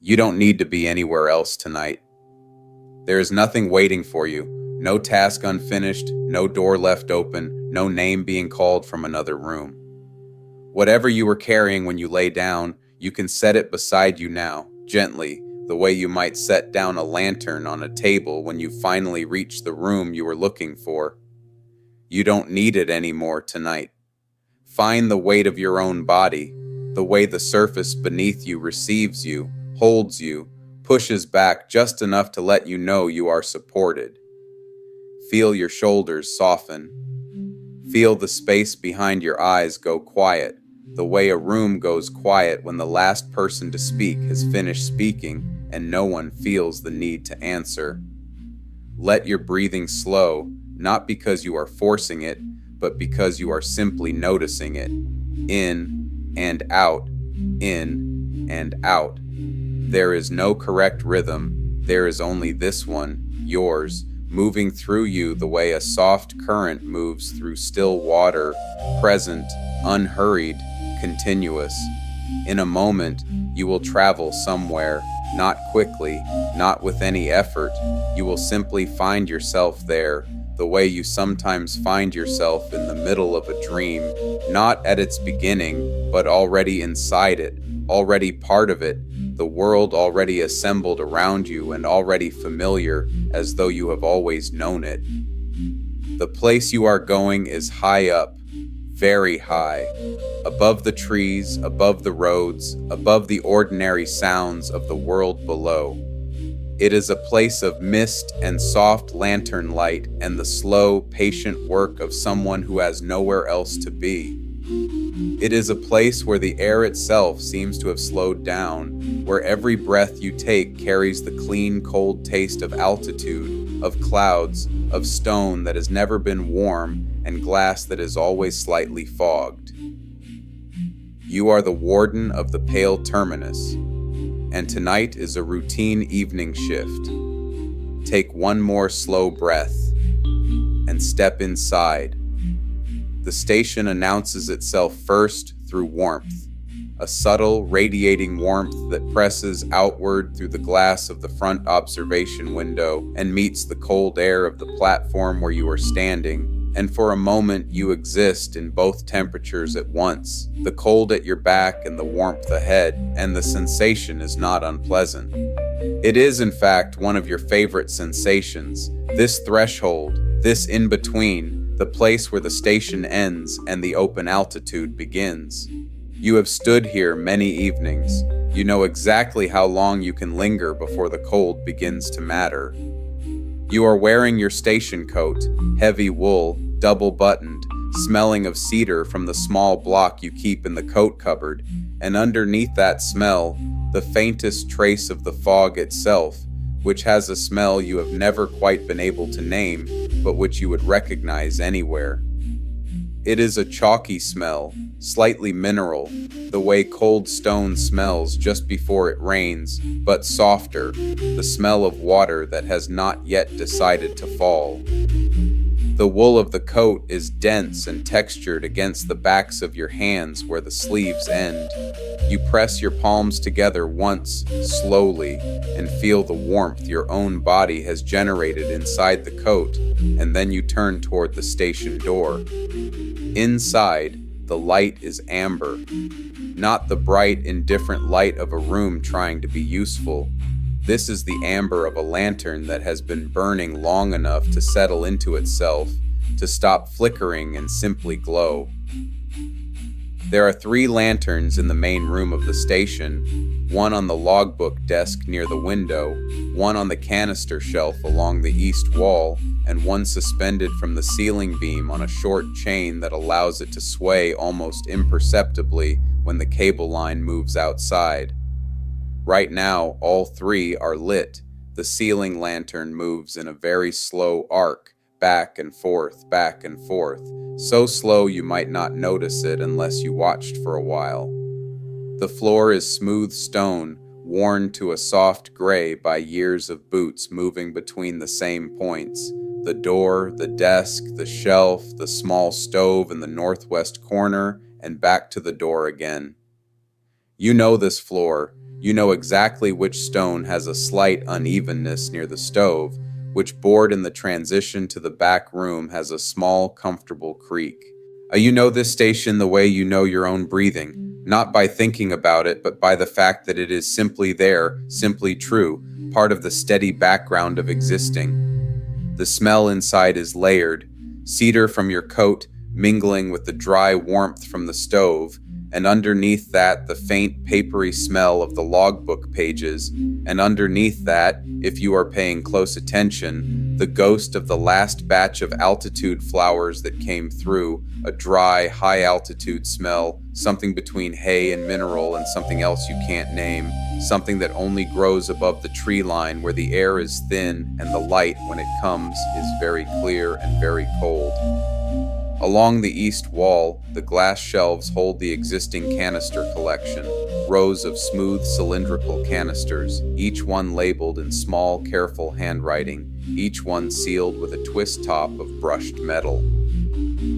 You don't need to be anywhere else tonight. There is nothing waiting for you, no task unfinished, no door left open, no name being called from another room. Whatever you were carrying when you lay down, you can set it beside you now, gently, the way you might set down a lantern on a table when you finally reach the room you were looking for. You don't need it anymore tonight. Find the weight of your own body, the way the surface beneath you receives you, holds you, pushes back just enough to let you know you are supported. Feel your shoulders soften. Feel the space behind your eyes go quiet, the way a room goes quiet when the last person to speak has finished speaking and no one feels the need to answer. Let your breathing slow, not because you are forcing it, but because you are simply noticing it. In and out, in and out. There is no correct rhythm, there is only this one, yours, moving through you the way a soft current moves through still water, present, unhurried, continuous. In a moment, you will travel somewhere, not quickly, not with any effort. You will simply find yourself there, the way you sometimes find yourself in the middle of a dream, not at its beginning, but already inside it, already part of it, the world already assembled around you and already familiar, as though you have always known it. The place you are going is high up, very high, above the trees, above the roads, above the ordinary sounds of the world below. It is a place of mist and soft lantern light and the slow, patient work of someone who has nowhere else to be. It is a place where the air itself seems to have slowed down, where every breath you take carries the clean, cold taste of altitude, of clouds, of stone that has never been warm, and glass that is always slightly fogged. You are the warden of the Pale Terminus, and tonight is a routine evening shift. Take one more slow breath, and step inside. The station announces itself first through warmth, a subtle, radiating warmth that presses outward through the glass of the front observation window and meets the cold air of the platform where you are standing, and for a moment you exist in both temperatures at once, the cold at your back and the warmth ahead, and the sensation is not unpleasant. It is, in fact, one of your favorite sensations, this threshold, this in-between, the place where the station ends and the open altitude begins. You have stood here many evenings. You know exactly how long you can linger before the cold begins to matter. You are wearing your station coat, heavy wool, double-buttoned, smelling of cedar from the small block you keep in the coat cupboard, and underneath that smell, the faintest trace of the fog itself, which has a smell you have never quite been able to name, but which you would recognize anywhere. It is a chalky smell, slightly mineral, the way cold stone smells just before it rains, but softer, the smell of water that has not yet decided to fall. The wool of the coat is dense and textured against the backs of your hands where the sleeves end. You press your palms together once, slowly, and feel the warmth your own body has generated inside the coat, and then you turn toward the station door. Inside, the light is amber, not the bright, indifferent light of a room trying to be useful. This is the amber of a lantern that has been burning long enough to settle into itself, to stop flickering and simply glow. There are 3 lanterns in the main room of the station, one on the logbook desk near the window, one on the canister shelf along the east wall, and one suspended from the ceiling beam on a short chain that allows it to sway almost imperceptibly when the cable line moves outside. Right now, all 3 are lit. The ceiling lantern moves in a very slow arc, back and forth, so slow you might not notice it unless you watched for a while. The floor is smooth stone, worn to a soft gray by years of boots moving between the same points. The door, the desk, the shelf, the small stove in the northwest corner, and back to the door again. You know this floor. You know exactly which stone has a slight unevenness near the stove, which board in the transition to the back room has a small, comfortable creak. You know this station the way you know your own breathing, not by thinking about it, but by the fact that it is simply there, simply true, part of the steady background of existing. The smell inside is layered, cedar from your coat mingling with the dry warmth from the stove, and underneath that the faint papery smell of the logbook pages, and underneath that, if you are paying close attention, the ghost of the last batch of altitude flowers that came through, a dry, high-altitude smell, something between hay and mineral and something else you can't name, something that only grows above the tree line where the air is thin and the light, when it comes, is very clear and very cold. Along the east wall, the glass shelves hold the existing canister collection, rows of smooth cylindrical canisters, each one labeled in small, careful handwriting, each one sealed with a twist top of brushed metal.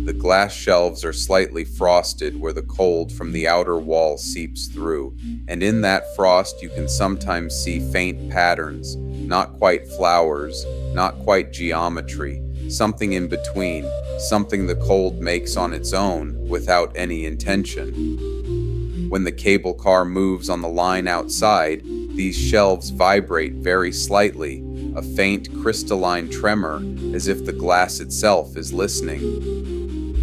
The glass shelves are slightly frosted where the cold from the outer wall seeps through, and in that frost you can sometimes see faint patterns, not quite flowers, not quite geometry, something in between, something the cold makes on its own without any intention. When the cable car moves on the line outside, these shelves vibrate very slightly, a faint crystalline tremor as if the glass itself is listening.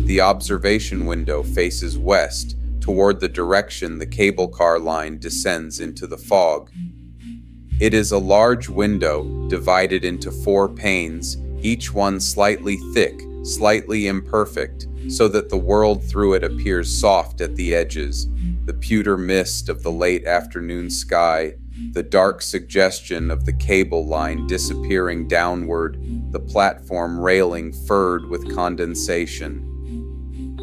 The observation window faces west, toward the direction the cable car line descends into the fog. It is a large window divided into 4 panes, each one slightly thick, slightly imperfect, so that the world through it appears soft at the edges, the pewter mist of the late afternoon sky, the dark suggestion of the cable line disappearing downward, the platform railing furred with condensation.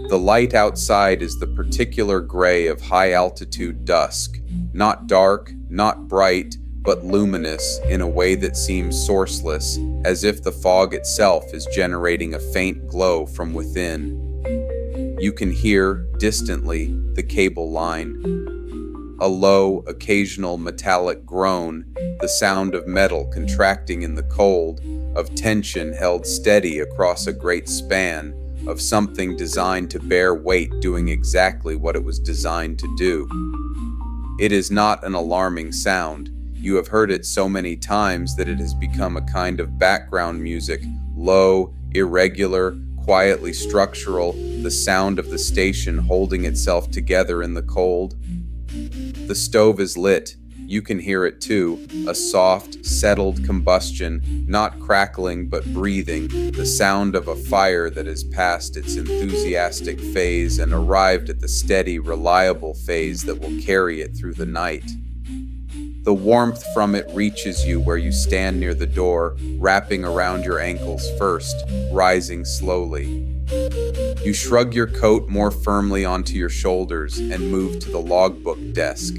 The light outside is the particular gray of high-altitude dusk, not dark, not bright, but luminous in a way that seems sourceless, as if the fog itself is generating a faint glow from within. You can hear, distantly, the cable line. A low, occasional metallic groan, the sound of metal contracting in the cold, of tension held steady across a great span, of something designed to bear weight doing exactly what it was designed to do. It is not an alarming sound. You have heard it so many times that it has become a kind of background music, low, irregular, quietly structural, the sound of the station holding itself together in the cold. The stove is lit. You can hear it too, a soft, settled combustion, not crackling but breathing, the sound of a fire that has passed its enthusiastic phase and arrived at the steady, reliable phase that will carry it through the night. The warmth from it reaches you where you stand near the door, wrapping around your ankles first, rising slowly. You shrug your coat more firmly onto your shoulders and move to the logbook desk.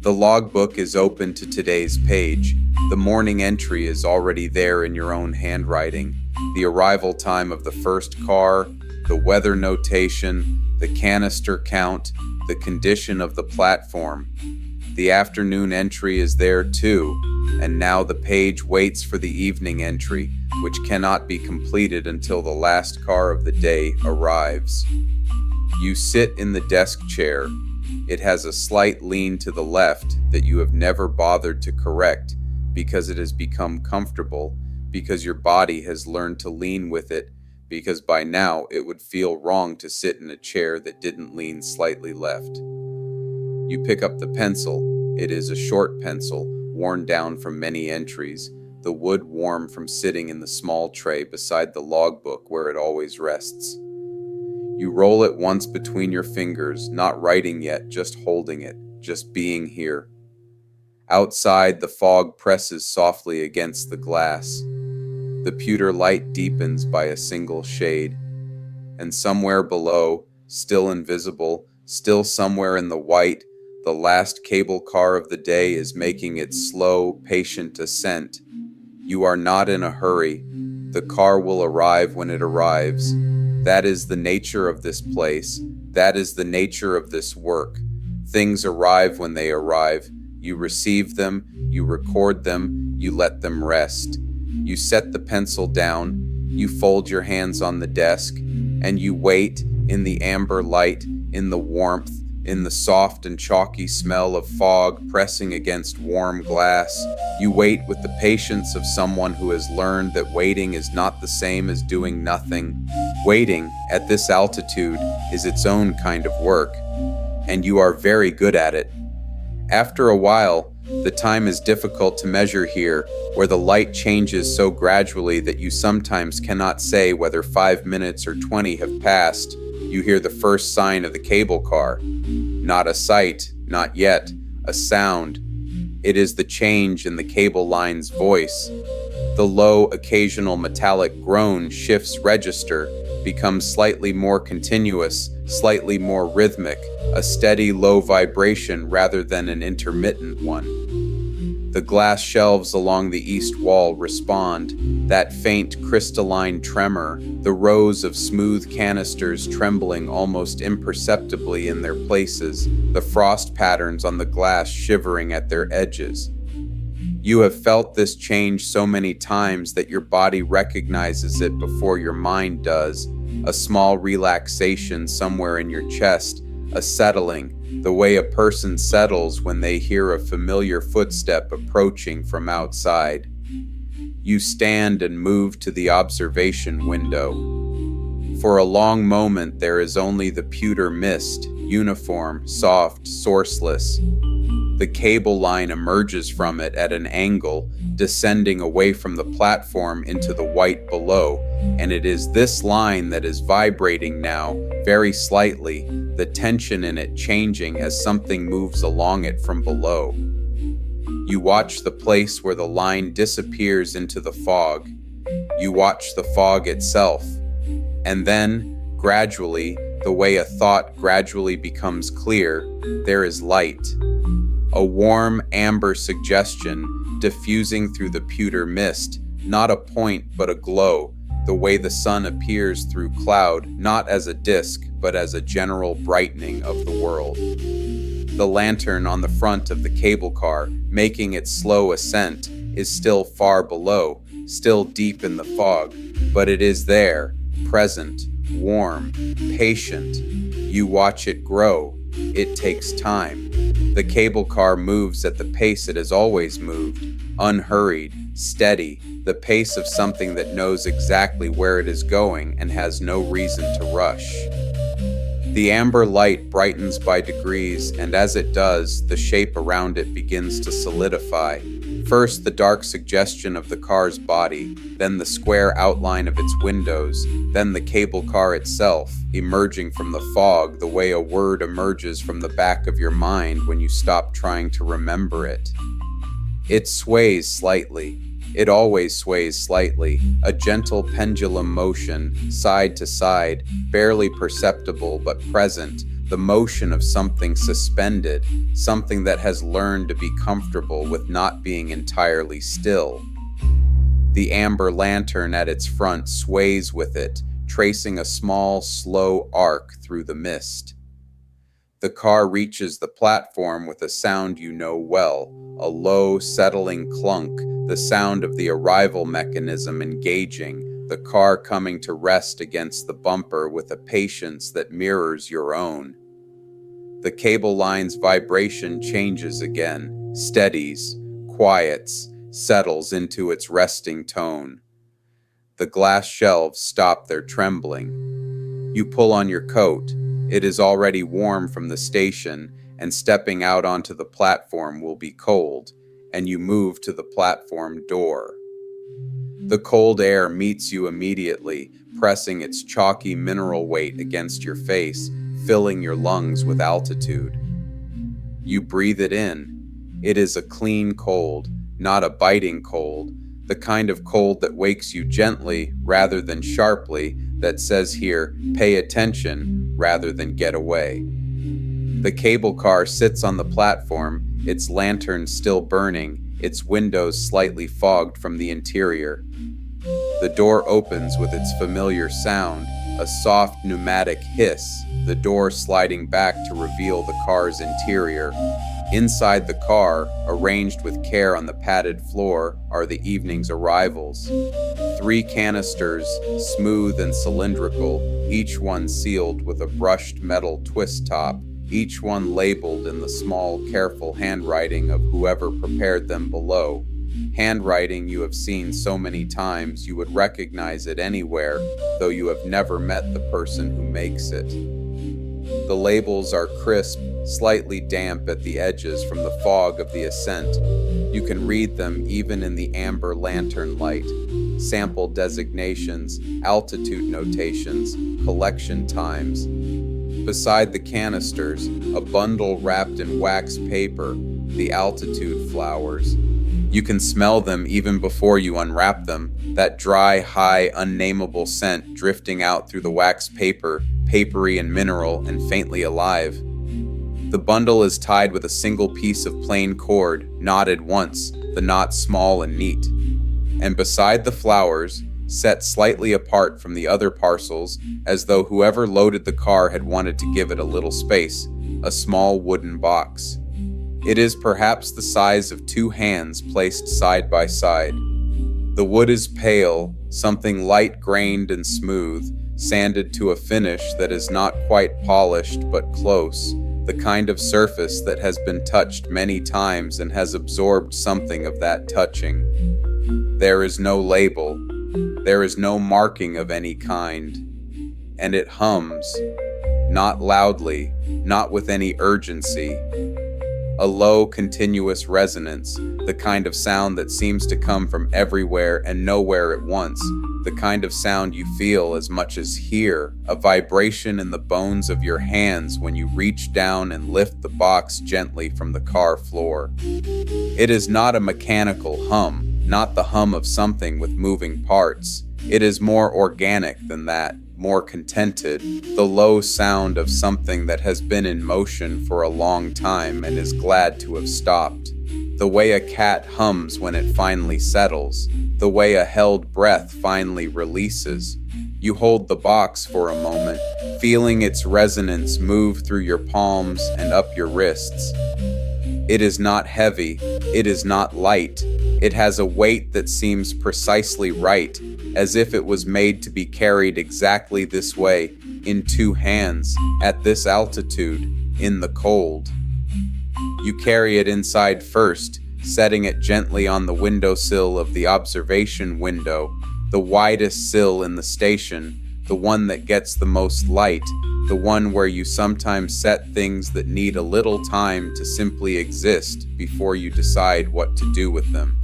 The logbook is open to today's page. The morning entry is already there in your own handwriting. The arrival time of the first car, the weather notation, the canister count, the condition of the platform. The afternoon entry is there too, and now the page waits for the evening entry, which cannot be completed until the last car of the day arrives. You sit in the desk chair. It has a slight lean to the left that you have never bothered to correct because it has become comfortable, because your body has learned to lean with it, because by now it would feel wrong to sit in a chair that didn't lean slightly left. You pick up the pencil. It is a short pencil, worn down from many entries, the wood warm from sitting in the small tray beside the logbook where it always rests. You roll it once between your fingers, not writing yet, just holding it, just being here. Outside, the fog presses softly against the glass. The pewter light deepens by a single shade. And somewhere below, still invisible, still somewhere in the white, the last cable car of the day is making its slow, patient ascent. You are not in a hurry. The car will arrive when it arrives. That is the nature of this place. That is the nature of this work. Things arrive when they arrive. You receive them, you record them, you let them rest. You set the pencil down, you fold your hands on the desk, and you wait in the amber light, in the warmth, in the soft and chalky smell of fog pressing against warm glass. You wait with the patience of someone who has learned that waiting is not the same as doing nothing. Waiting, at this altitude, is its own kind of work, and you are very good at it. After a while, the time is difficult to measure here, where the light changes so gradually that you sometimes cannot say whether 5 minutes or 20 have passed. You hear the first sign of the cable car. Not a sight, not yet, a sound. It is the change in the cable line's voice. The low, occasional metallic groan shifts register, becomes slightly more continuous, slightly more rhythmic, a steady low vibration rather than an intermittent one. The glass shelves along the east wall respond, that faint crystalline tremor, the rows of smooth canisters trembling almost imperceptibly in their places, the frost patterns on the glass shivering at their edges. You have felt this change so many times that your body recognizes it before your mind does, a small relaxation somewhere in your chest, a settling, the way a person settles when they hear a familiar footstep approaching from outside. You stand and move to the observation window. For a long moment there is only the pewter mist, uniform, soft, sourceless. The cable line emerges from it at an angle, descending away from the platform into the white below, and it is this line that is vibrating now, very slightly, the tension in it changing as something moves along it from below. You watch the place where the line disappears into the fog. You watch the fog itself. And then, gradually, the way a thought gradually becomes clear, there is light. A warm amber suggestion diffusing through the pewter mist, not a point but a glow, the way the sun appears through cloud, not as a disk but as a general brightening of the world. The lantern on the front of the cable car, making its slow ascent, is still far below, still deep in the fog, but it is there, present, warm, patient. You watch it grow. It takes time. The cable car moves at the pace it has always moved, unhurried, steady, the pace of something that knows exactly where it is going and has no reason to rush. The amber light brightens by degrees, and as it does, the shape around it begins to solidify. First the dark suggestion of the car's body, then the square outline of its windows, then the cable car itself, emerging from the fog the way a word emerges from the back of your mind when you stop trying to remember it. It sways slightly. It always sways slightly, a gentle pendulum motion, side to side, barely perceptible but present, the motion of something suspended, something that has learned to be comfortable with not being entirely still. The amber lantern at its front sways with it, tracing a small, slow arc through the mist. The car reaches the platform with a sound you know well, a low, settling clunk, the sound of the arrival mechanism engaging, the car coming to rest against the bumper with a patience that mirrors your own. The cable line's vibration changes again, steadies, quiets, settles into its resting tone. The glass shelves stop their trembling. You pull on your coat. It is already warm from the station, and stepping out onto the platform will be cold, and you move to the platform door. The cold air meets you immediately, pressing its chalky mineral weight against your face, filling your lungs with altitude. You breathe it in. It is a clean cold, not a biting cold, the kind of cold that wakes you gently rather than sharply, that says here, pay attention rather than get away. The cable car sits on the platform, its lantern still burning, its windows slightly fogged from the interior. The door opens with its familiar sound, a soft pneumatic hiss, the door sliding back to reveal the car's interior. Inside the car, arranged with care on the padded floor, are the evening's arrivals. 3 canisters, smooth and cylindrical, each one sealed with a brushed metal twist top, each one labeled in the small, careful handwriting of whoever prepared them below. Handwriting you have seen so many times you would recognize it anywhere, though you have never met the person who makes it. The labels are crisp, slightly damp at the edges from the fog of the ascent. You can read them even in the amber lantern light. Sample designations, altitude notations, collection times. Beside the canisters, a bundle wrapped in wax paper, the altitude-flowers. You can smell them even before you unwrap them, that dry, high, unnameable scent drifting out through the wax paper, papery and mineral and faintly alive. The bundle is tied with a single piece of plain cord, knotted once, the knot small and neat. And beside the flowers, set slightly apart from the other parcels, as though whoever loaded the car had wanted to give it a little space, a small wooden box. It is perhaps the size of 2 hands placed side by side. The wood is pale, something light-grained and smooth, sanded to a finish that is not quite polished but close, the kind of surface that has been touched many times and has absorbed something of that touching. There is no label. There is no marking of any kind. And it hums, not loudly, not with any urgency. A low, continuous resonance, the kind of sound that seems to come from everywhere and nowhere at once, the kind of sound you feel as much as hear, a vibration in the bones of your hands when you reach down and lift the box gently from the car floor. It is not a mechanical hum, not the hum of something with moving parts. It is more organic than that, more contented, the low sound of something that has been in motion for a long time and is glad to have stopped. The way a cat hums when it finally settles, the way a held breath finally releases. You hold the box for a moment, feeling its resonance move through your palms and up your wrists. It is not heavy, it is not light. It has a weight that seems precisely right, as if it was made to be carried exactly this way, in 2 hands, at this altitude, in the cold. You carry it inside first, setting it gently on the windowsill of the observation window, the widest sill in the station, the one that gets the most light, the one where you sometimes set things that need a little time to simply exist before you decide what to do with them.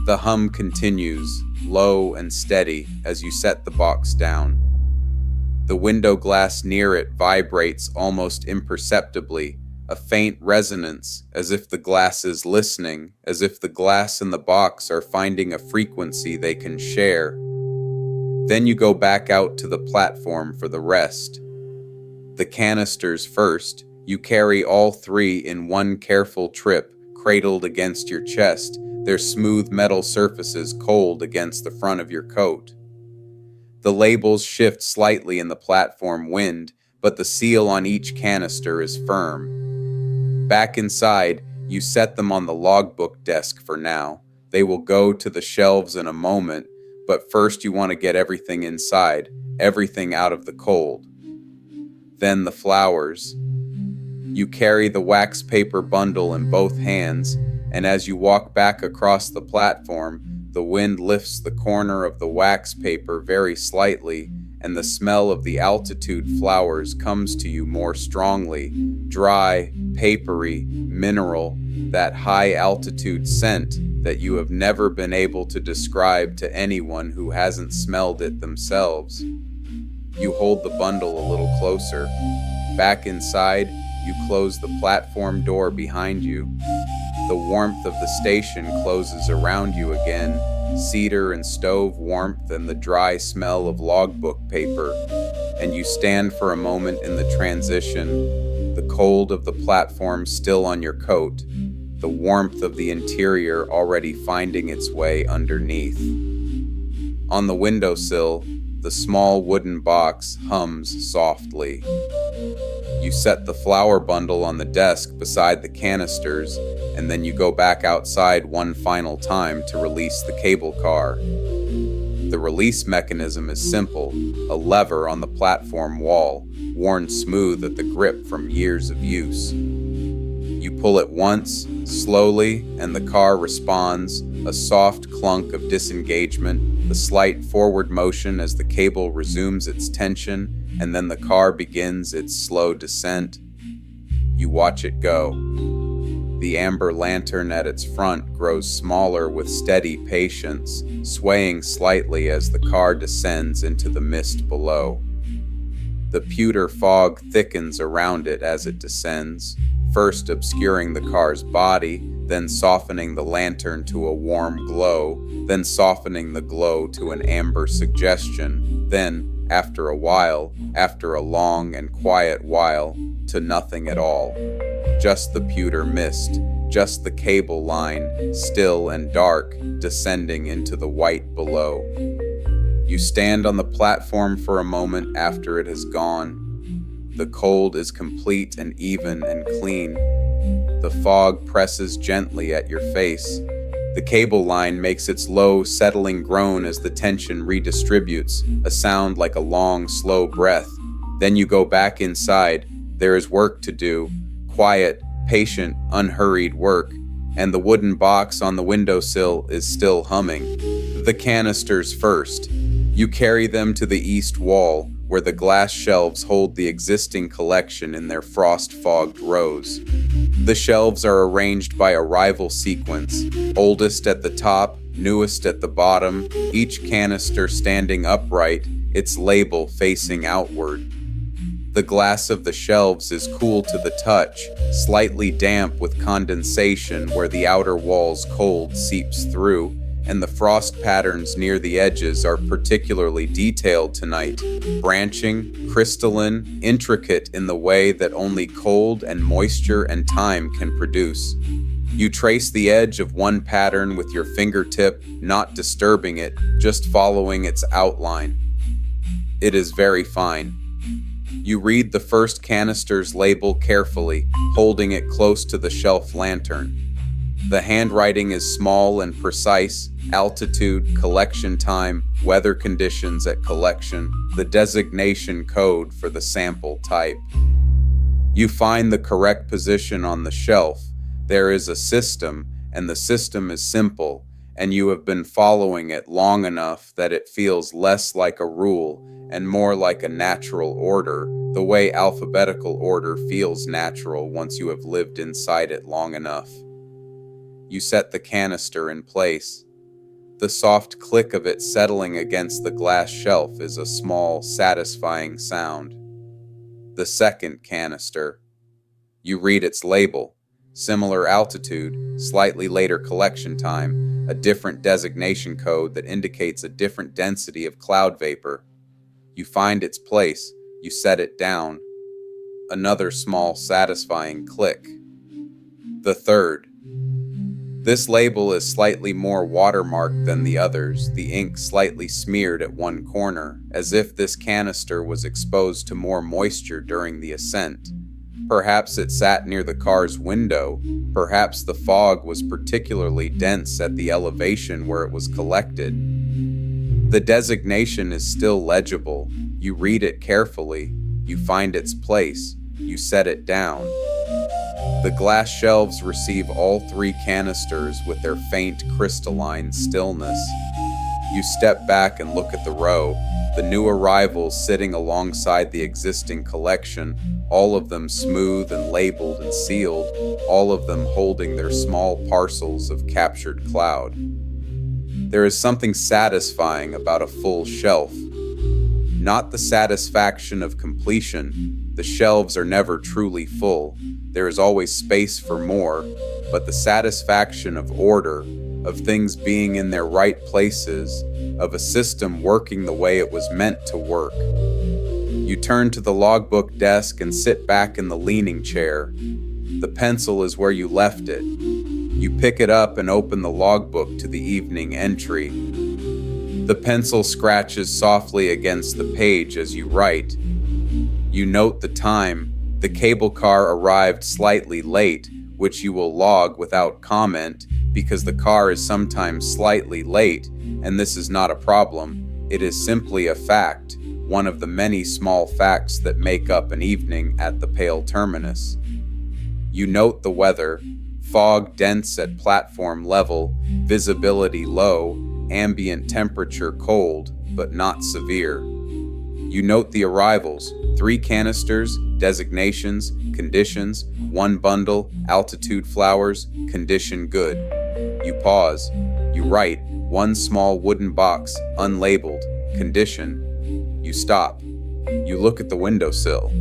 The hum continues, low and steady, as you set the box down. The window glass near it vibrates almost imperceptibly, a faint resonance, as if the glass is listening, as if the glass and the box are finding a frequency they can share. Then you go back out to the platform for the rest. The canisters first, you carry all 3 in one careful trip, cradled against your chest, their smooth metal surfaces cold against the front of your coat. The labels shift slightly in the platform wind, but the seal on each canister is firm. Back inside, you set them on the logbook desk for now. They will go to the shelves in a moment, but first you want to get everything inside, everything out of the cold. Then the flowers. You carry the wax paper bundle in both hands, and as you walk back across the platform, the wind lifts the corner of the wax paper very slightly, and the smell of the altitude-flowers comes to you more strongly, dry, papery, mineral, that high-altitude scent that you have never been able to describe to anyone who hasn't smelled it themselves. You hold the bundle a little closer. Back inside, you close the platform door behind you. The warmth of the station closes around you again, cedar and stove warmth and the dry smell of logbook paper, and you stand for a moment in the transition, the cold of the platform still on your coat, the warmth of the interior already finding its way underneath. On the windowsill, The small wooden box hums softly. You set the flower bundle on the desk beside the canisters, and then you go back outside one final time to release the cable car. The release mechanism is simple, a lever on the platform wall, worn smooth at the grip from years of use. You pull it once, slowly, and the car responds, a soft clunk of disengagement, the slight forward motion as the cable resumes its tension, and then the car begins its slow descent. You watch it go. The amber lantern at its front grows smaller with steady patience, swaying slightly as the car descends into the mist below. The pewter fog thickens around it as it descends, first obscuring the car's body, then softening the lantern to a warm glow, then softening the glow to an amber suggestion, then, after a while, after a long and quiet while, to nothing at all. Just the pewter mist, just the cable line, still and dark, descending into the white below. You stand on the platform for a moment after it has gone. The cold is complete and even and clean. The fog presses gently at your face. The cable line makes its low, settling groan as the tension redistributes, a sound like a long, slow breath. Then you go back inside. There is work to do, quiet, patient, unhurried work, and the wooden box on the windowsill is still humming. The canisters first. You carry them to the east wall, where the glass shelves hold the existing collection in their frost-fogged rows. The shelves are arranged by arrival sequence, oldest at the top, newest at the bottom, each canister standing upright, its label facing outward. The glass of the shelves is cool to the touch, slightly damp with condensation where the outer wall's cold seeps through, and the frost patterns near the edges are particularly detailed tonight, branching, crystalline, intricate in the way that only cold and moisture and time can produce. You trace the edge of one pattern with your fingertip, not disturbing it, just following its outline. It is very fine. You read the first canister's label carefully, holding it close to the shelf lantern. The handwriting is small and precise: altitude, collection time, weather conditions at collection, the designation code for the sample type. You find the correct position on the shelf. There is a system, and the system is simple, and you have been following it long enough that it feels less like a rule and more like a natural order, the way alphabetical order feels natural once you have lived inside it long enough. You set the canister in place. The soft click of it settling against the glass shelf is a small, satisfying sound. The second canister. You read its label. Similar altitude, slightly later collection time, a different designation code that indicates a different density of cloud vapor. You find its place. You set it down. Another small, satisfying click. The third. This label is slightly more watermarked than the others, the ink slightly smeared at one corner, as if this canister was exposed to more moisture during the ascent. Perhaps it sat near the car's window, perhaps the fog was particularly dense at the elevation where it was collected. The designation is still legible. You read it carefully, you find its place, you set it down. The glass shelves receive all three canisters with their faint crystalline stillness. You step back and look at the row, the new arrivals sitting alongside the existing collection, all of them smooth and labeled and sealed, all of them holding their small parcels of captured cloud. There is something satisfying about a full shelf. Not the satisfaction of completion. The shelves are never truly full. There is always space for more, but the satisfaction of order, of things being in their right places, of a system working the way it was meant to work. You turn to the logbook desk and sit back in the leaning chair. The pencil is where you left it. You pick it up and open the logbook to the evening entry. The pencil scratches softly against the page as you write. You note the time. The cable car arrived slightly late, which you will log without comment because the car is sometimes slightly late, and this is not a problem. It is simply a fact, one of the many small facts that make up an evening at the Pale Terminus. You note the weather, fog dense at platform level, visibility low, ambient temperature cold, but not severe. You note the arrivals, 3 canisters, designations, conditions, 1 bundle, altitude-flowers, condition good. You pause. You write, 1 small wooden box, unlabeled, condition. You stop. You look at the windowsill.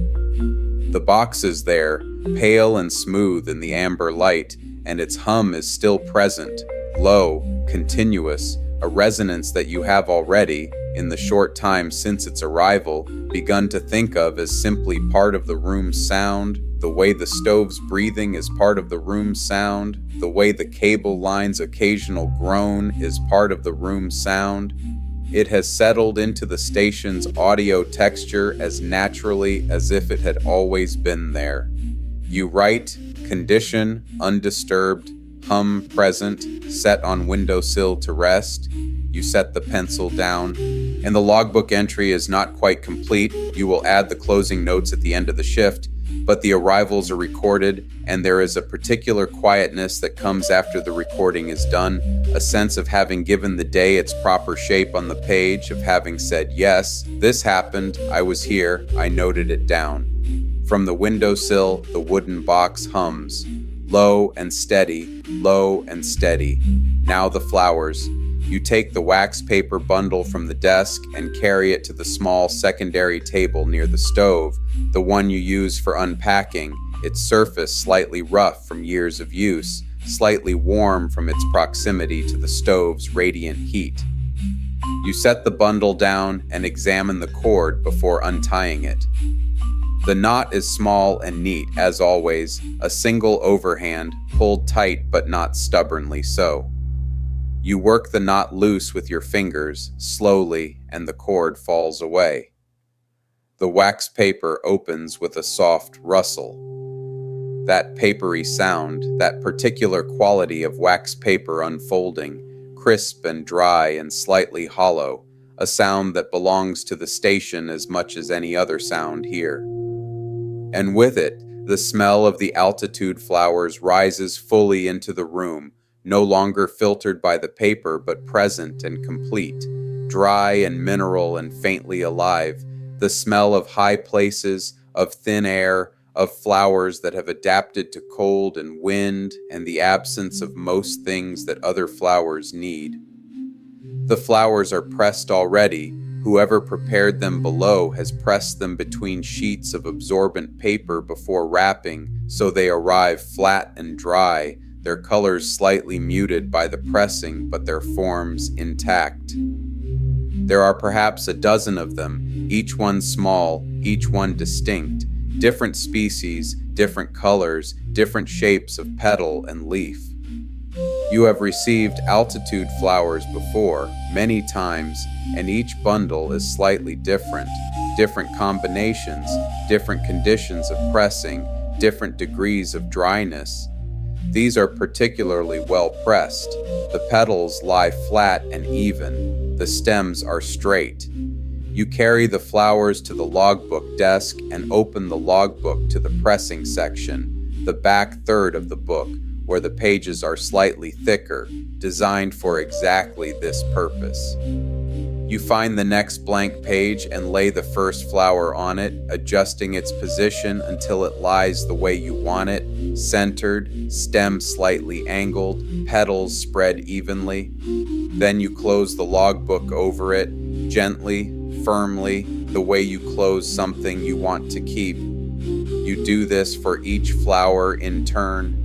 The box is there, pale and smooth in the amber light, and its hum is still present, low, continuous, a resonance that you have already, in the short time since its arrival, begun to think of as simply part of the room's sound, the way the stove's breathing is part of the room's sound, the way the cable line's occasional groan is part of the room's sound. It has settled into the station's audio texture as naturally as if it had always been there. You write, condition, undisturbed, hum present, set on windowsill to rest. You set the pencil down, and the logbook entry is not quite complete. You will add the closing notes at the end of the shift, but the arrivals are recorded, and there is a particular quietness that comes after the recording is done, a sense of having given the day its proper shape on the page, of having said, yes, this happened, I was here, I noted it down. From the windowsill, the wooden box hums, low and steady, low and steady. Now the flowers. You take the wax paper bundle from the desk and carry it to the small secondary table near the stove, the one you use for unpacking, its surface slightly rough from years of use, slightly warm from its proximity to the stove's radiant heat. You set the bundle down and examine the cord before untying it. The knot is small and neat, as always, a single overhand, pulled tight but not stubbornly so. You work the knot loose with your fingers, slowly, and the cord falls away. The wax paper opens with a soft rustle. That papery sound, that particular quality of wax paper unfolding, crisp and dry and slightly hollow, a sound that belongs to the station as much as any other sound here. And with it, the smell of the altitude-flowers rises fully into the room, no longer filtered by the paper but present and complete, dry and mineral and faintly alive, the smell of high places, of thin air, of flowers that have adapted to cold and wind and the absence of most things that other flowers need. The flowers are pressed already. Whoever prepared them below has pressed them between sheets of absorbent paper before wrapping, so they arrive flat and dry, their colors slightly muted by the pressing, but their forms intact. There are perhaps a dozen of them, each one small, each one distinct, different species, different colors, different shapes of petal and leaf. You have received altitude flowers before, many times, and each bundle is slightly different, different combinations, different conditions of pressing, different degrees of dryness. These are particularly well pressed. The petals lie flat and even. The stems are straight. You carry the flowers to the logbook desk and open the logbook to the pressing section, the back third of the book, where the pages are slightly thicker, designed for exactly this purpose. You find the next blank page and lay the first flower on it, adjusting its position until it lies the way you want it, centered, stem slightly angled, petals spread evenly. Then you close the logbook over it, gently, firmly, the way you close something you want to keep. You do this for each flower in turn.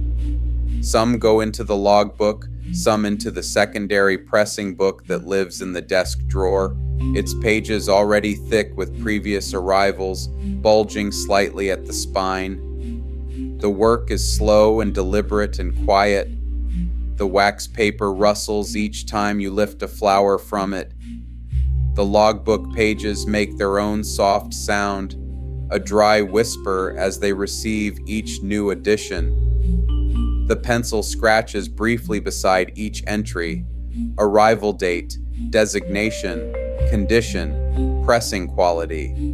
Some go into the logbook, some into the secondary pressing book that lives in the desk drawer, its pages already thick with previous arrivals, bulging slightly at the spine. The work is slow and deliberate and quiet. The wax paper rustles each time you lift a flower from it. The logbook pages make their own soft sound, a dry whisper as they receive each new edition. The pencil scratches briefly beside each entry: arrival date, designation, condition, pressing quality.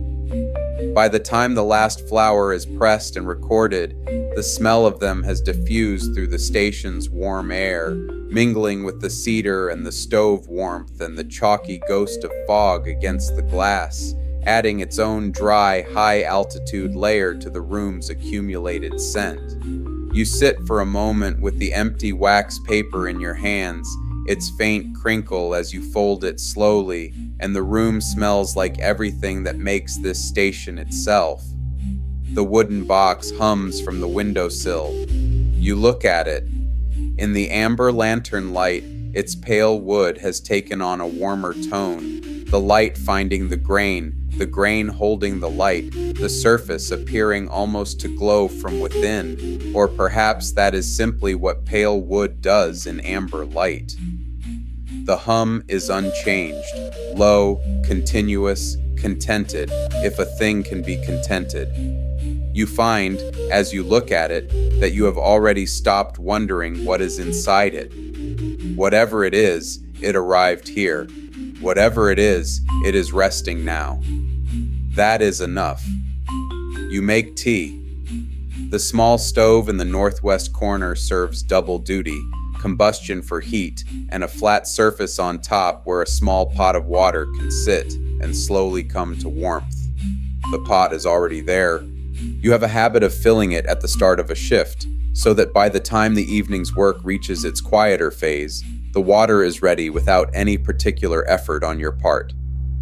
By the time the last flower is pressed and recorded, the smell of them has diffused through the station's warm air, mingling with the cedar and the stove warmth and the chalky ghost of fog against the glass, adding its own dry, high-altitude layer to the room's accumulated scent. You sit for a moment with the empty wax paper in your hands, its faint crinkle as you fold it slowly, and the room smells like everything that makes this station itself. The wooden box hums from the windowsill. You look at it. In the amber lantern light, its pale wood has taken on a warmer tone, the light finding the grain holding the light, the surface appearing almost to glow from within, or perhaps that is simply what pale wood does in amber light. The hum is unchanged, low, continuous, contented, if a thing can be contented. You find, as you look at it, that you have already stopped wondering what is inside it. Whatever it is, it arrived here. Whatever it is resting now. That is enough. You make tea. The small stove in the northwest corner serves double duty: combustion for heat, and a flat surface on top where a small pot of water can sit and slowly come to warmth. The pot is already there. You have a habit of filling it at the start of a shift, so that by the time the evening's work reaches its quieter phase, the water is ready without any particular effort on your part.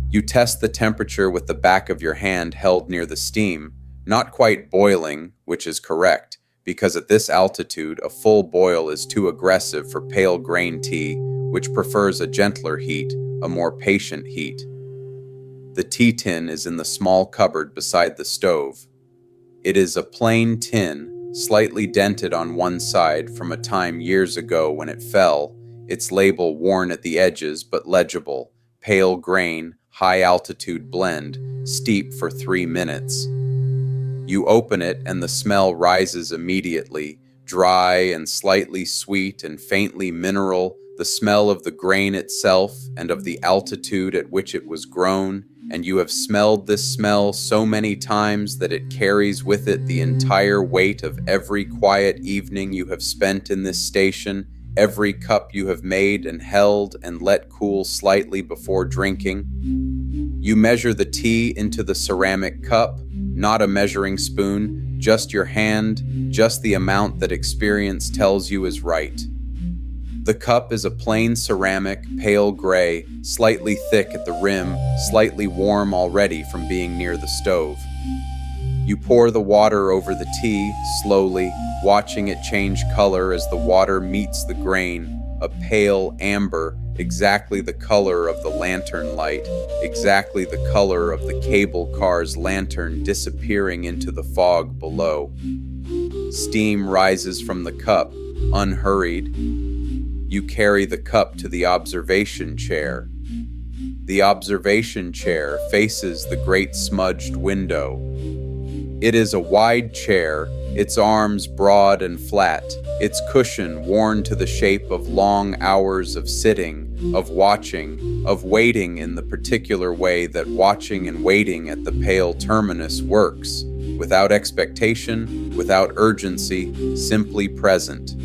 You test the temperature with the back of your hand held near the steam, not quite boiling, which is correct, because at this altitude a full boil is too aggressive for pale grain tea, which prefers a gentler heat, a more patient heat. The tea tin is in the small cupboard beside the stove. It is a plain tin, slightly dented on one side from a time years ago when it fell, its label worn at the edges but legible: pale grain, high-altitude blend, steep for 3 minutes. You open it and the smell rises immediately, dry and slightly sweet and faintly mineral, the smell of the grain itself and of the altitude at which it was grown, and you have smelled this smell so many times that it carries with it the entire weight of every quiet evening you have spent in this station, every cup you have made and held and let cool slightly before drinking. You measure the tea into the ceramic cup, not a measuring spoon, just your hand, just the amount that experience tells you is right. The cup is a plain ceramic, pale gray, slightly thick at the rim, slightly warm already from being near the stove. You pour the water over the tea, slowly, watching it change color as the water meets the grain, a pale amber, exactly the color of the lantern light, exactly the color of the cable car's lantern disappearing into the fog below. Steam rises from the cup, unhurried. You carry the cup to the observation chair. The observation chair faces the great smudged window. It is a wide chair, its arms broad and flat, its cushion worn to the shape of long hours of sitting, of watching, of waiting in the particular way that watching and waiting at the Pale Terminus works, without expectation, without urgency, simply present.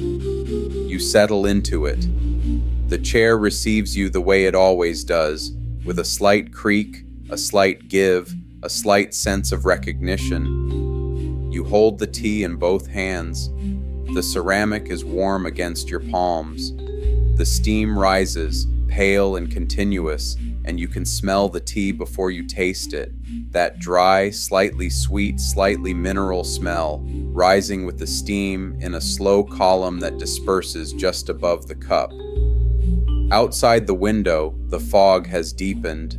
You settle into it. The chair receives you the way it always does, with a slight creak, a slight give, a slight sense of recognition. You hold the tea in both hands. The ceramic is warm against your palms. The steam rises, pale and continuous, and you can smell the tea before you taste it. That dry, slightly sweet, slightly mineral smell, rising with the steam in a slow column that disperses just above the cup. Outside the window, the fog has deepened.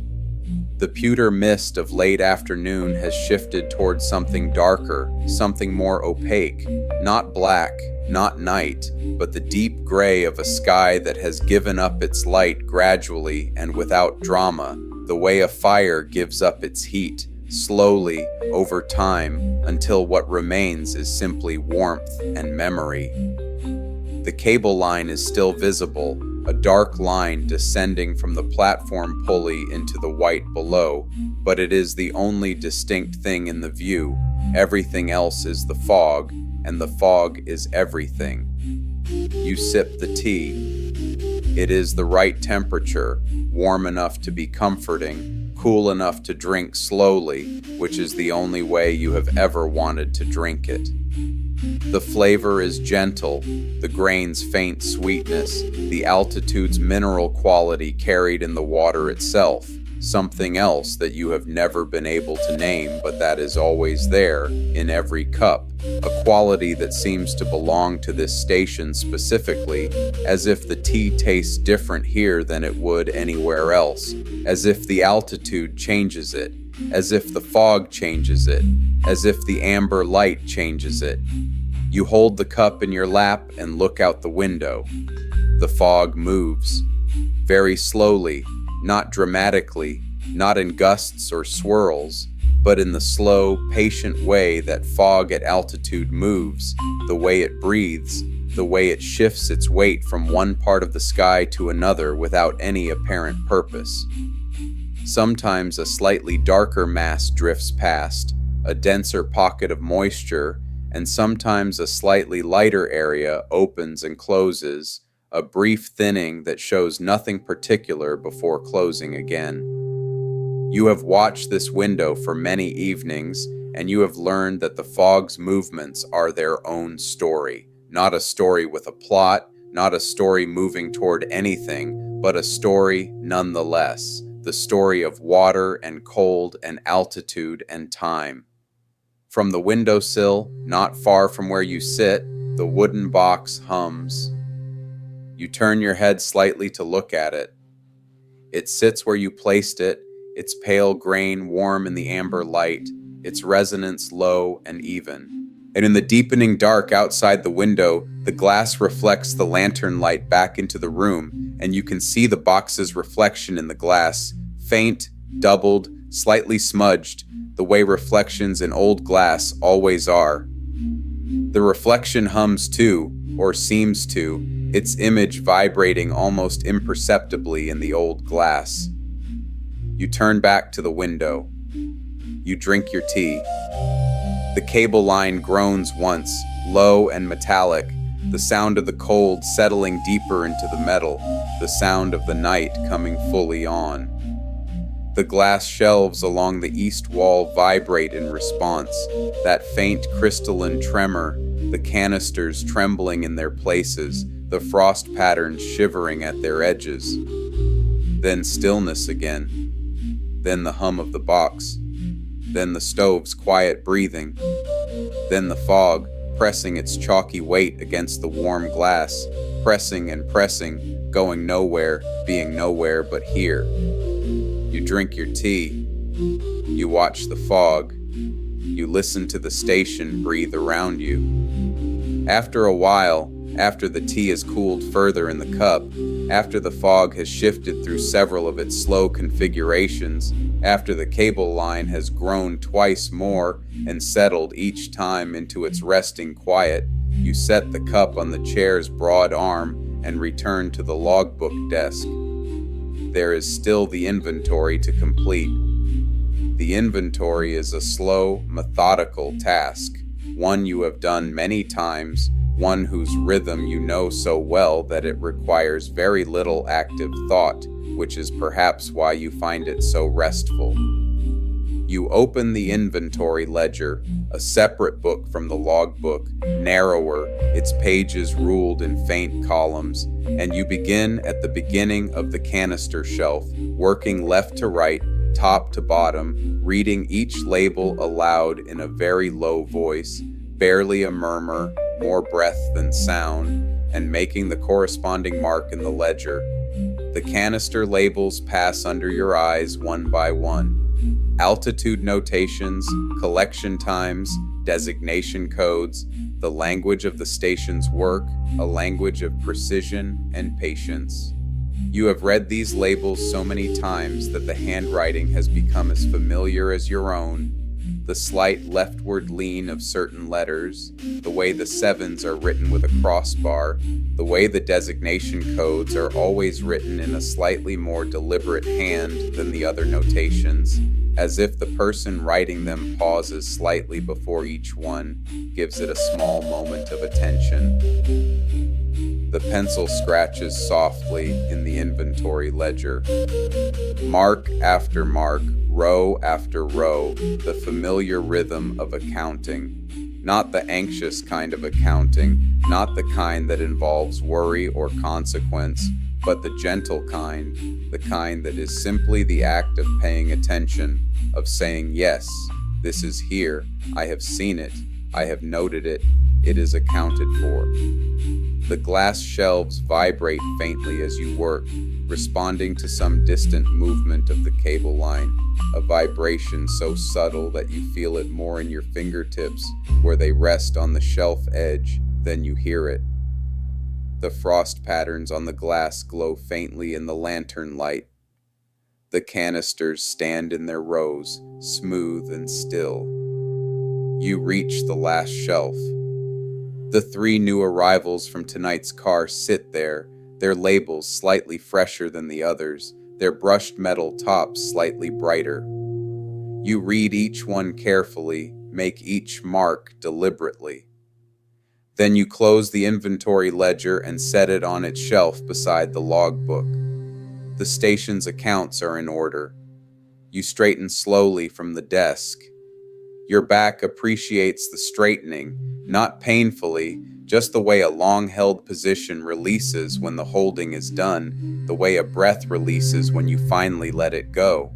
The pewter mist of late afternoon has shifted towards something darker, something more opaque, not black, not night, but the deep gray of a sky that has given up its light gradually and without drama, the way a fire gives up its heat, slowly, over time, until what remains is simply warmth and memory. The cable line is still visible, a dark line descending from the platform pulley into the white below, but it is the only distinct thing in the view. Everything else is the fog, and the fog is everything. You sip the tea. It is the right temperature, warm enough to be comforting, cool enough to drink slowly, which is the only way you have ever wanted to drink it. The flavor is gentle, the grain's faint sweetness, the altitude's mineral quality carried in the water itself, something else that you have never been able to name but that is always there, in every cup, a quality that seems to belong to this station specifically, as if the tea tastes different here than it would anywhere else, as if the altitude changes it, as if the fog changes it, as if the amber light changes it. You hold the cup in your lap and look out the window. The fog moves, very slowly, not dramatically, not in gusts or swirls, but in the slow, patient way that fog at altitude moves, the way it breathes, the way it shifts its weight from one part of the sky to another without any apparent purpose. Sometimes a slightly darker mass drifts past, a denser pocket of moisture, and sometimes a slightly lighter area opens and closes, a brief thinning that shows nothing particular before closing again. You have watched this window for many evenings, and you have learned that the fog's movements are their own story, not a story with a plot, not a story moving toward anything, but a story nonetheless, the story of water and cold and altitude and time. From the windowsill, not far from where you sit, the wooden box hums. You turn your head slightly to look at it. It sits where you placed it, its pale grain warm in the amber light, its resonance low and even. And in the deepening dark outside the window, the glass reflects the lantern light back into the room, and you can see the box's reflection in the glass, faint, doubled, slightly smudged, the way reflections in old glass always are. The reflection hums too, or seems to, its image vibrating almost imperceptibly in the old glass. You turn back to the window. You drink your tea. The cable line groans once, low and metallic, the sound of the cold settling deeper into the metal, the sound of the night coming fully on. The glass shelves along the east wall vibrate in response, that faint crystalline tremor, the canisters trembling in their places, the frost patterns shivering at their edges. Then stillness again. Then the hum of the box. Then the stove's quiet breathing. Then the fog, pressing its chalky weight against the warm glass, pressing and pressing, going nowhere, being nowhere but here. You drink your tea. You watch the fog. You listen to the station breathe around you. After a while, after the tea has cooled further in the cup, after the fog has shifted through several of its slow configurations, after the cable line has grown twice more and settled each time into its resting quiet, you set the cup on the chair's broad arm and return to the logbook desk. There is still the inventory to complete. The inventory is a slow, methodical task, one you have done many times, one whose rhythm you know so well that it requires very little active thought, which is perhaps why you find it so restful. You open the inventory ledger, a separate book from the logbook, narrower, its pages ruled in faint columns, and you begin at the beginning of the canister shelf, working left to right, top to bottom, reading each label aloud in a very low voice, barely a murmur, more breath than sound, and making the corresponding mark in the ledger. The canister labels pass under your eyes one by one. Altitude notations, collection times, designation codes, the language of the station's work, a language of precision and patience. You have read these labels so many times that the handwriting has become as familiar as your own. The slight leftward lean of certain letters, the way the sevens are written with a crossbar, the way the designation codes are always written in a slightly more deliberate hand than the other notations, as if the person writing them pauses slightly before each one, gives it a small moment of attention. The pencil scratches softly in the inventory ledger. Mark after mark, row after row, the familiar rhythm of accounting. Not the anxious kind of accounting, not the kind that involves worry or consequence, but the gentle kind, the kind that is simply the act of paying attention, of saying, yes, this is here, I have seen it, I have noted it, it is accounted for. The glass shelves vibrate faintly as you work, responding to some distant movement of the cable line, a vibration so subtle that you feel it more in your fingertips where they rest on the shelf edge than you hear it. The frost patterns on the glass glow faintly in the lantern light. The canisters stand in their rows, smooth and still. You reach the last shelf. The 3 new arrivals from tonight's car sit there, their labels slightly fresher than the others, their brushed metal tops slightly brighter. You read each one carefully, make each mark deliberately. Then you close the inventory ledger and set it on its shelf beside the logbook. The station's accounts are in order. You straighten slowly from the desk. Your back appreciates the straightening, not painfully, just the way a long-held position releases when the holding is done, the way a breath releases when you finally let it go.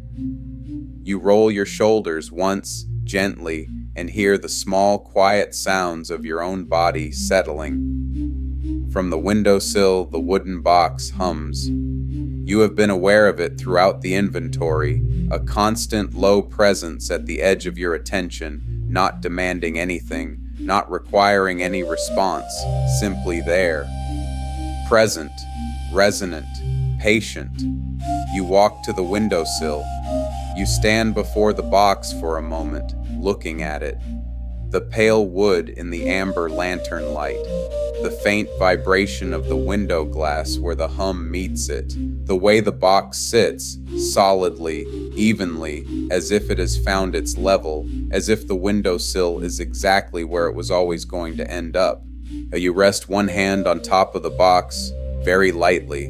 You roll your shoulders once, gently, and hear the small, quiet sounds of your own body settling. From the windowsill, the wooden box hums. You have been aware of it throughout the inventory, a constant low presence at the edge of your attention, not demanding anything, not requiring any response, simply there. Present, resonant, patient. You walk to the windowsill. You stand before the box for a moment, looking at it. The pale wood in the amber lantern light, the faint vibration of the window glass where the hum meets it, the way the box sits, solidly, evenly, as if it has found its level, as if the windowsill is exactly where it was always going to end up. You rest one hand on top of the box, very lightly.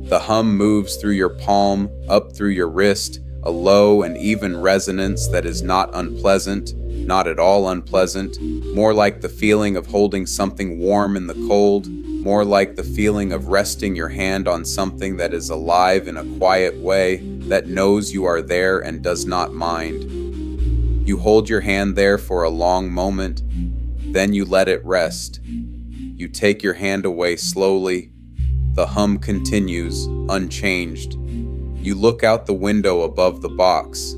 The hum moves through your palm, up through your wrist, a low and even resonance that is not unpleasant, not at all unpleasant, more like the feeling of holding something warm in the cold, more like the feeling of resting your hand on something that is alive in a quiet way, that knows you are there and does not mind. You hold your hand there for a long moment, then you let it rest. You take your hand away slowly. The hum continues, unchanged. You look out the window above the box.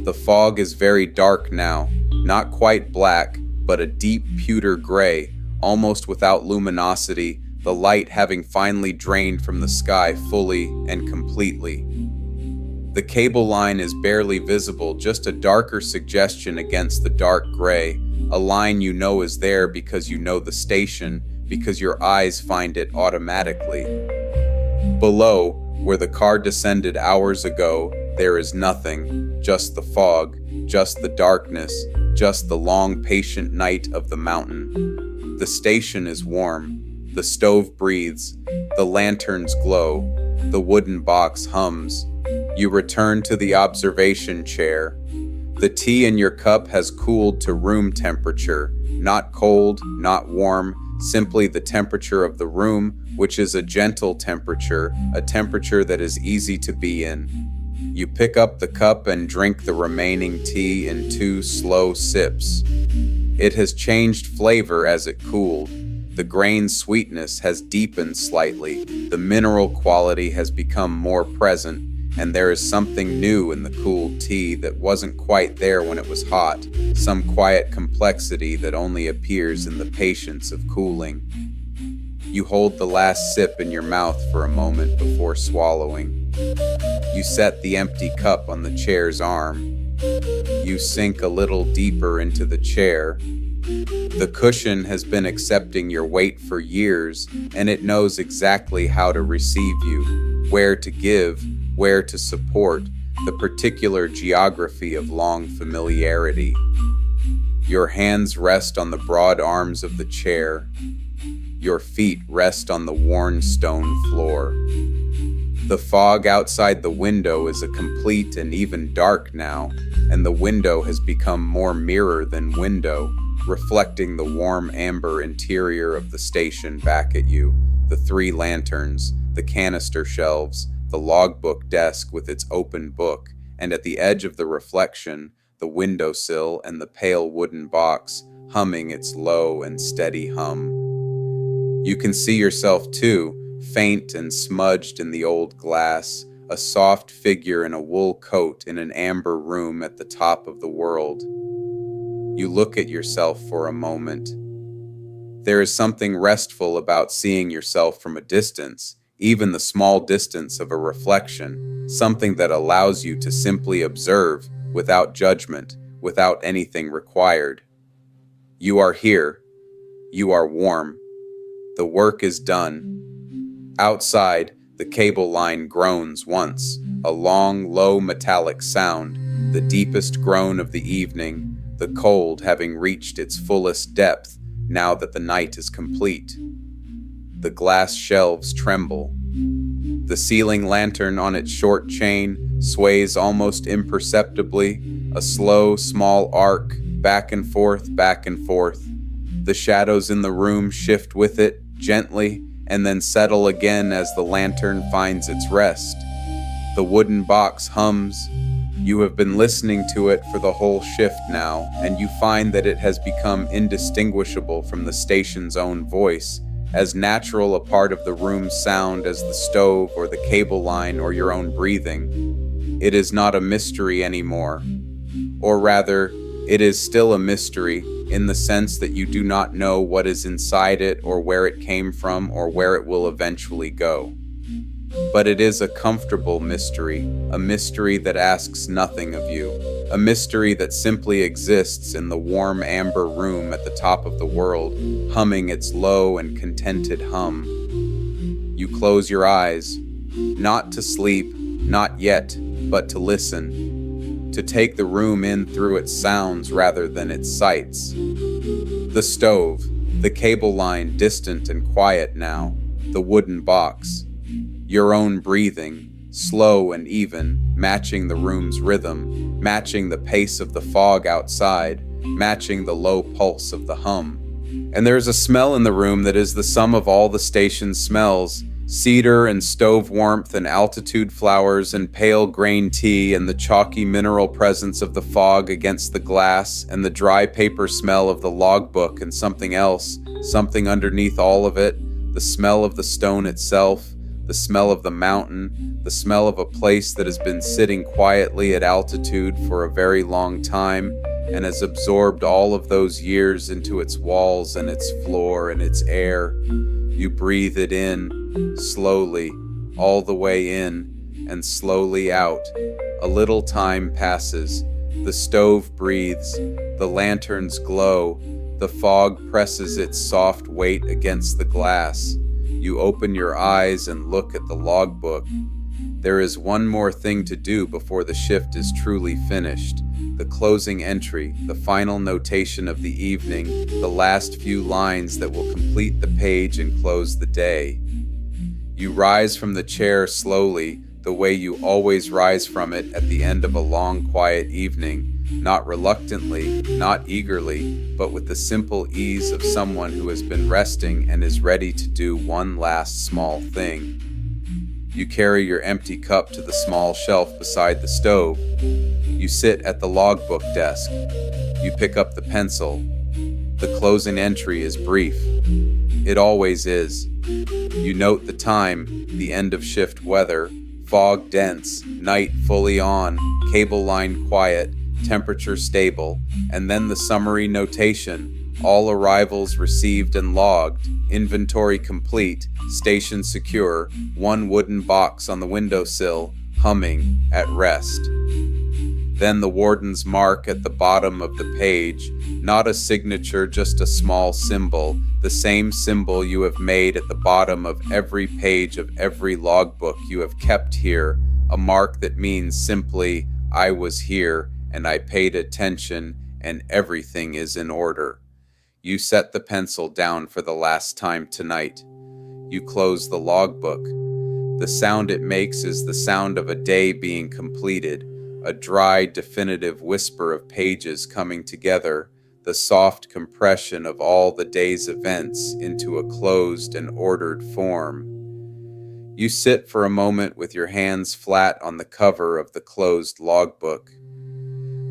The fog is very dark now, not quite black, but a deep pewter gray, almost without luminosity, the light having finally drained from the sky fully and completely. The cable line is barely visible, just a darker suggestion against the dark gray, a line you know is there because you know the station, because your eyes find it automatically. Below, where the car descended hours ago, there is nothing, just the fog, just the darkness, just the long, patient night of the mountain. The station is warm, the stove breathes, the lanterns glow, the wooden box hums. You return to the observation chair. The tea in your cup has cooled to room temperature, not cold, not warm, simply the temperature of the room, which is a gentle temperature, a temperature that is easy to be in. You pick up the cup and drink the remaining tea in 2 slow sips. It has changed flavor as it cooled. The grain sweetness has deepened slightly, the mineral quality has become more present, and there is something new in the cooled tea that wasn't quite there when it was hot, some quiet complexity that only appears in the patience of cooling. You hold the last sip in your mouth for a moment before swallowing. You set the empty cup on the chair's arm. You sink a little deeper into the chair. The cushion has been accepting your weight for years, and it knows exactly how to receive you, where to give, where to support, the particular geography of long familiarity. Your hands rest on the broad arms of the chair. Your feet rest on the worn stone floor. The fog outside the window is a complete and even dark now, and the window has become more mirror than window, reflecting the warm amber interior of the station back at you, the 3 lanterns, the canister shelves, the logbook desk with its open book, and at the edge of the reflection, the windowsill and the pale wooden box humming its low and steady hum. You can see yourself too, faint and smudged in the old glass, a soft figure in a wool coat in an amber room at the top of the world. You look at yourself for a moment. There is something restful about seeing yourself from a distance, even the small distance of a reflection, something that allows you to simply observe without judgment, without anything required. You are here. You are warm. The work is done. Outside, the cable line groans once, a long, low metallic sound, the deepest groan of the evening, the cold having reached its fullest depth now that the night is complete. The glass shelves tremble. The ceiling lantern on its short chain sways almost imperceptibly, a slow, small arc, back and forth, back and forth. The shadows in the room shift with it, gently, and then settle again as the lantern finds its rest. The wooden box hums. You have been listening to it for the whole shift now, and you find that it has become indistinguishable from the station's own voice, as natural a part of the room's sound as the stove or the cable line or your own breathing. It is not a mystery anymore. Or rather, it is still a mystery in the sense that you do not know what is inside it or where it came from or where it will eventually go. But it is a comfortable mystery, a mystery that asks nothing of you, a mystery that simply exists in the warm amber room at the top of the world, humming its low and contented hum. You close your eyes, not to sleep, not yet, but to listen, to take the room in through its sounds rather than its sights. The stove, the cable line distant and quiet now, the wooden box, your own breathing, slow and even, matching the room's rhythm, matching the pace of the fog outside, matching the low pulse of the hum. And there is a smell in the room that is the sum of all the station's smells, cedar and stove warmth and altitude-flowers and pale grain tea and the chalky mineral presence of the fog against the glass and the dry paper smell of the logbook and something else, something underneath all of it, the smell of the stone itself, the smell of the mountain, the smell of a place that has been sitting quietly at altitude for a very long time and has absorbed all of those years into its walls and its floor and its air. You breathe it in, slowly, all the way in, and slowly out. A little time passes. The stove breathes. The lanterns glow. The fog presses its soft weight against the glass. You open your eyes and look at the logbook. There is one more thing to do before the shift is truly finished. The closing entry, the final notation of the evening, the last few lines that will complete the page and close the day. You rise from the chair slowly, the way you always rise from it at the end of a long, quiet evening, not reluctantly, not eagerly, but with the simple ease of someone who has been resting and is ready to do one last small thing. You carry your empty cup to the small shelf beside the stove. You sit at the logbook desk. You pick up the pencil. The closing entry is brief. It always is. You note the time, the end of shift weather, fog dense, night fully on, cable line quiet, temperature stable, and then the summary notation, All arrivals received and logged. Inventory complete. Station secure. One wooden box on the windowsill, humming, at rest. Then the warden's mark at the bottom of the page, not a signature, just a small symbol, the same symbol you have made at the bottom of every page of every logbook you have kept here, a mark that means simply, I was here and I paid attention and everything is in order. You set the pencil down for the last time tonight. You close the logbook. The sound it makes is the sound of a day being completed, a dry, definitive whisper of pages coming together, the soft compression of all the day's events into a closed and ordered form. You sit for a moment with your hands flat on the cover of the closed logbook.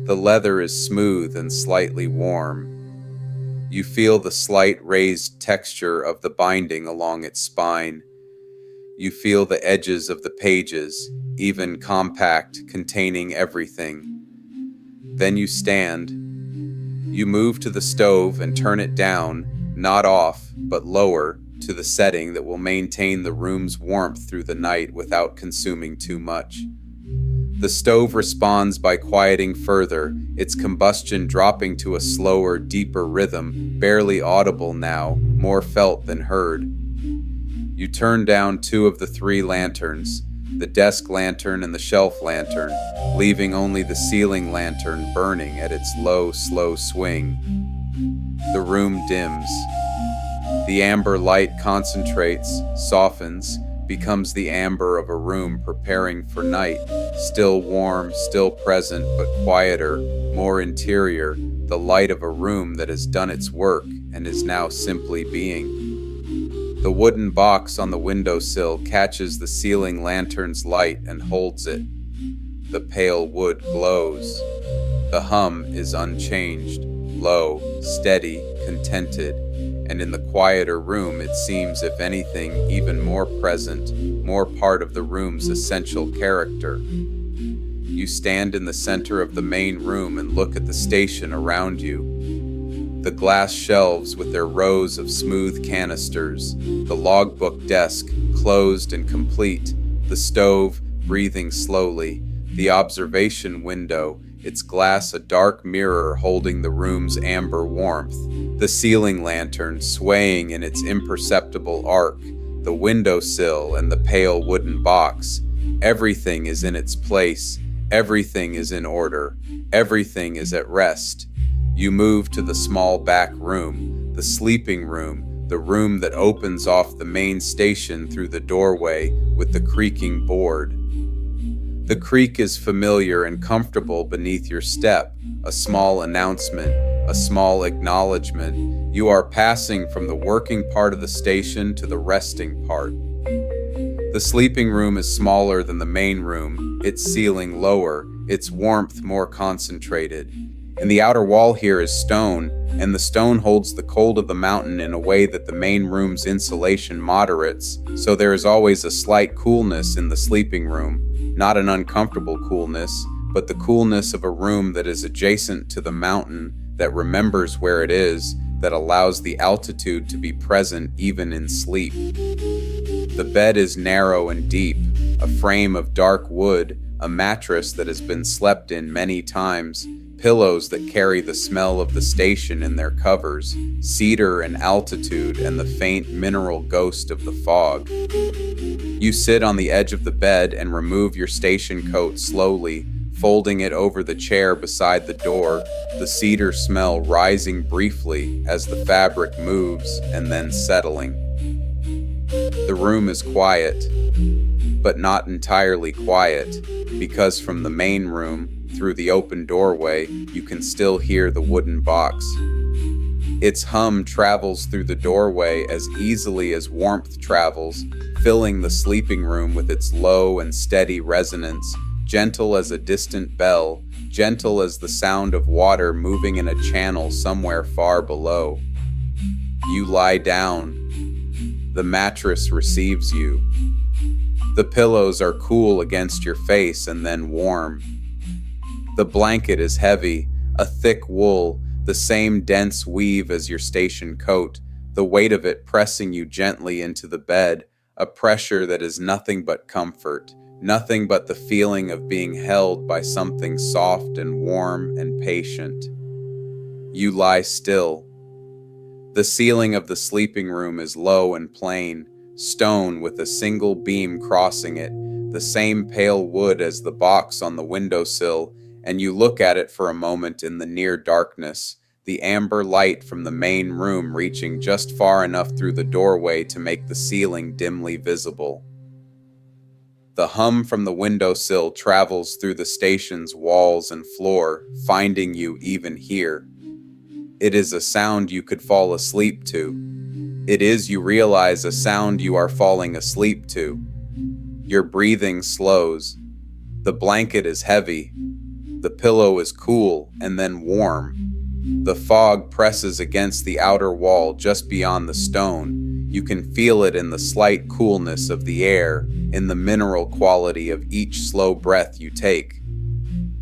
The leather is smooth and slightly warm. You feel the slight raised texture of the binding along its spine. You feel the edges of the pages, even compact, containing everything. Then you stand. You move to the stove and turn it down, not off, but lower, to the setting that will maintain the room's warmth through the night without consuming too much. The stove responds by quieting further, its combustion dropping to a slower, deeper rhythm, barely audible now, more felt than heard. You turn down 2 of the 3 lanterns, the desk lantern and the shelf lantern, leaving only the ceiling lantern burning at its low, slow swing. The room dims. The amber light concentrates, softens, becomes the amber of a room preparing for night, still warm, still present, but quieter, more interior, the light of a room that has done its work and is now simply being. The wooden box on the windowsill catches the ceiling lantern's light and holds it. The pale wood glows. The hum is unchanged, low, steady, contented, and in the quieter room it seems, if anything, even more present, more part of the room's essential character. You stand in the center of the main room and look at the station around you. The glass shelves with their rows of smooth canisters, the logbook desk, closed and complete, the stove, breathing slowly, the observation window, its glass a dark mirror holding the room's amber warmth, the ceiling lantern swaying in its imperceptible arc, the windowsill and the pale wooden box. Everything is in its place, everything is in order, everything is at rest. You move to the small back room, the sleeping room, the room that opens off the main station through the doorway with the creaking board. The creak is familiar and comfortable beneath your step, a small announcement, a small acknowledgement. You are passing from the working part of the station to the resting part. The sleeping room is smaller than the main room, its ceiling lower, its warmth more concentrated. And the outer wall here is stone, and the stone holds the cold of the mountain in a way that the main room's insulation moderates, so there is always a slight coolness in the sleeping room. Not an uncomfortable coolness, but the coolness of a room that is adjacent to the mountain, that remembers where it is, that allows the altitude to be present even in sleep. The bed is narrow and deep, a frame of dark wood, a mattress that has been slept in many times, pillows that carry the smell of the station in their covers, cedar and altitude and the faint mineral ghost of the fog. You sit on the edge of the bed and remove your station coat slowly, folding it over the chair beside the door, the cedar smell rising briefly as the fabric moves and then settling. The room is quiet, but not entirely quiet, because from the main room, through the open doorway, you can still hear the wooden box. Its hum travels through the doorway as easily as warmth travels, filling the sleeping room with its low and steady resonance, gentle as a distant bell, gentle as the sound of water moving in a channel somewhere far below. You lie down. The mattress receives you. The pillows are cool against your face and then warm. The blanket is heavy, a thick wool, The same dense weave as your station coat, the weight of it pressing you gently into the bed, a pressure that is nothing but comfort, nothing but the feeling of being held by something soft and warm and patient. You lie still. The ceiling of the sleeping room is low and plain, stone with a single beam crossing it, the same pale wood as the box on the windowsill, and you look at it for a moment in the near darkness, the amber light from the main room reaching just far enough through the doorway to make the ceiling dimly visible. The hum from the windowsill travels through the station's walls and floor, finding you even here. It is a sound you could fall asleep to. It is, you realize, a sound you are falling asleep to. Your breathing slows. The blanket is heavy. The pillow is cool and then warm. The fog presses against the outer wall just beyond the stone. You can feel it in the slight coolness of the air, in the mineral quality of each slow breath you take.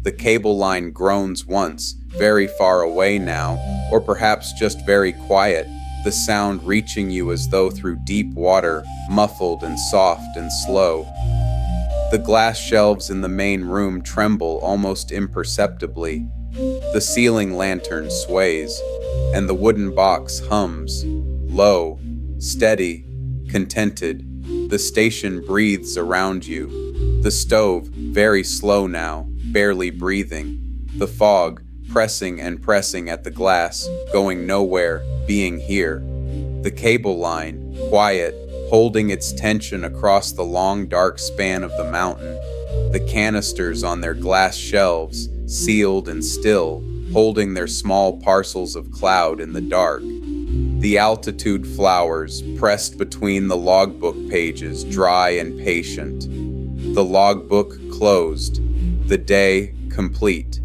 The cable line groans once, very far away now, or perhaps just very quiet, the sound reaching you as though through deep water, muffled and soft and slow. The glass shelves in the main room tremble almost imperceptibly. The ceiling lantern sways, and the wooden box hums, low, steady, contented. The station breathes around you. The stove, very slow now, barely breathing. The fog, pressing and pressing at the glass, going nowhere, being here. The cable line, quiet, holding its tension across the long dark span of the mountain. The canisters on their glass shelves, sealed and still, holding their small parcels of cloud in the dark. The altitude-flowers pressed between the logbook pages, dry and patient. The logbook closed, the day complete,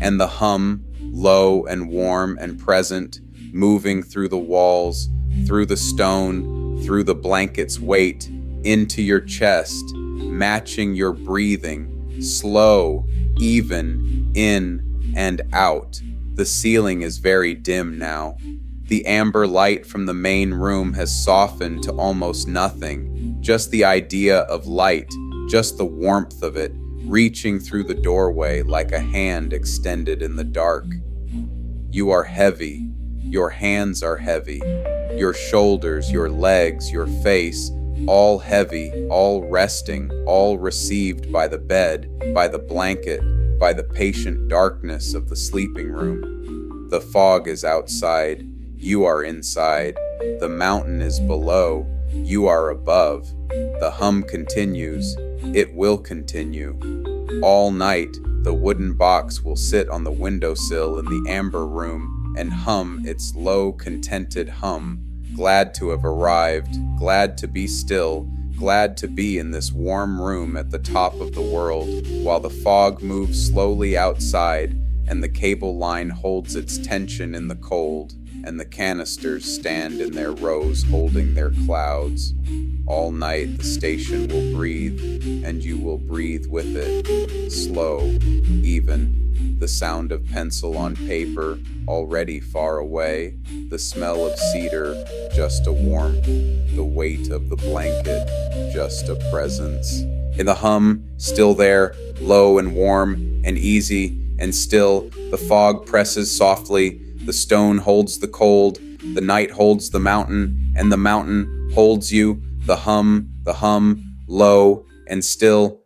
and the hum, low and warm and present, moving through the walls, through the stone, through the blanket's weight, into your chest, matching your breathing, slow, even, in and out. The ceiling is very dim now. The amber light from the main room has softened to almost nothing, just the idea of light, just the warmth of it, reaching through the doorway like a hand extended in the dark. You are heavy. Your hands are heavy. Your shoulders, your legs, your face, all heavy, all resting, all received by the bed, by the blanket, by the patient darkness of the sleeping room. The fog is outside. You are inside. The mountain is below. You are above. The hum continues. It will continue. All night, the wooden box will sit on the windowsill in the amber room and hum its low, contented hum, glad to have arrived, glad to be still, glad to be in this warm room at the top of the world, while the fog moves slowly outside and the cable line holds its tension in the cold, and the canisters stand in their rows holding their clouds. All night the station will breathe, and you will breathe with it, slow, even, the sound of pencil on paper already far away, the smell of cedar, just a warmth, the weight of the blanket, just a presence. In the hum, still there, low and warm and easy and still, the fog presses softly, the stone holds the cold, the night holds the mountain, and the mountain holds you, the hum, low and still.